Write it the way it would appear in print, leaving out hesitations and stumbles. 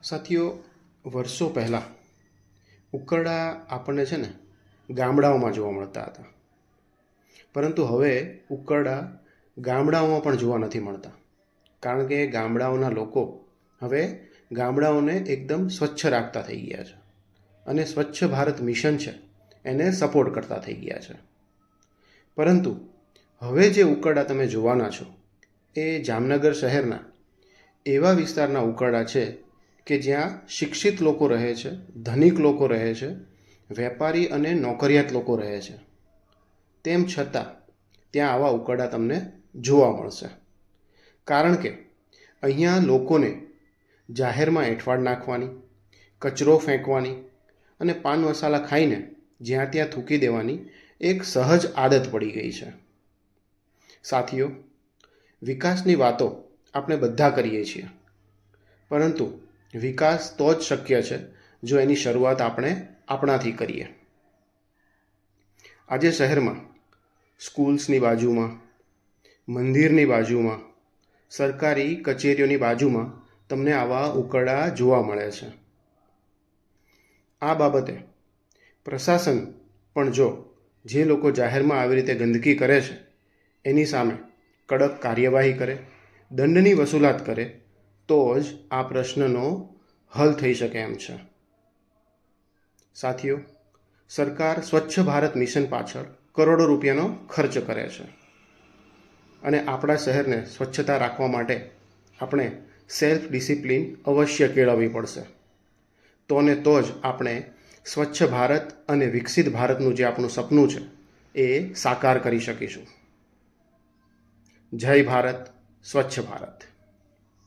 સાથીઓ, વર્ષો પહેલાં ઉકરડા આપણને છે ને ગામડાઓમાં જોવા મળતા હતા, પરંતુ હવે ઉકરડા ગામડાઓમાં પણ જોવા નથી મળતા. કારણ કે ગામડાઓના લોકો હવે ગામડાઓને એકદમ સ્વચ્છ રાખતા થઈ ગયા છે અને સ્વચ્છ ભારત મિશન છે એને સપોર્ટ કરતા થઈ ગયા છે. પરંતુ હવે જે ઉકરડા તમે જોવાના છો એ જામનગર શહેરના એવા વિસ્તારના ઉકરડા છે કે જ્યાં શિક્ષિત લોકો રહે છે, ધનિક લોકો રહે છે, વેપારી અને નોકરિયાત લોકો રહે છે. તેમ છતાં ત્યાં આવા ઉકરડા તમને જોવા મળશે. કારણ કે અહીંયા લોકોને જાહેરમાં એંઠવાડ નાખવાની, કચરો ફેંકવાની અને પાન મસાલા ખાઈને જ્યાં ત્યાં થૂકી દેવાની એક સહજ આદત પડી ગઈ છે. સાથીઓ, વિકાસની વાતો આપણે બધા કરીએ છીએ, પરંતુ વિકાસ તો જ શક્ય છે જો એની શરૂઆત આપણે આપણાથી કરીએ. આજે શહેરમાં સ્કૂલ્સની બાજુમાં, મંદિરની બાજુમાં, સરકારી કચેરીઓની બાજુમાં તમને આવા ઉકરડા જોવા મળે છે. આ બાબતે પ્રશાસન પણ જો જે લોકો જાહેરમાં આવી રીતે ગંદકી કરે છે એની સામે કડક કાર્યવાહી કરે, દંડની વસૂલાત કરે, તો જ આ પ્રશ્નનો હલ થઈ શકે એમ છે. સાથીઓ, સરકાર સ્વચ્છ ભારત મિશન પાછળ કરોડો રૂપિયાનો ખર્ચ કરે છે અને આપણા શહેરને સ્વચ્છતા રાખવા માટે આપણે સેલ્ફ ડિસિપ્લિન અવશ્ય કેળવવી પડશે. તો ને તો જ આપણે સ્વચ્છ ભારત અને વિકસિત ભારતનું જે આપણું સપનું છે એ સાકાર કરી શકીશું. જય ભારત, સ્વચ્છ ભારત.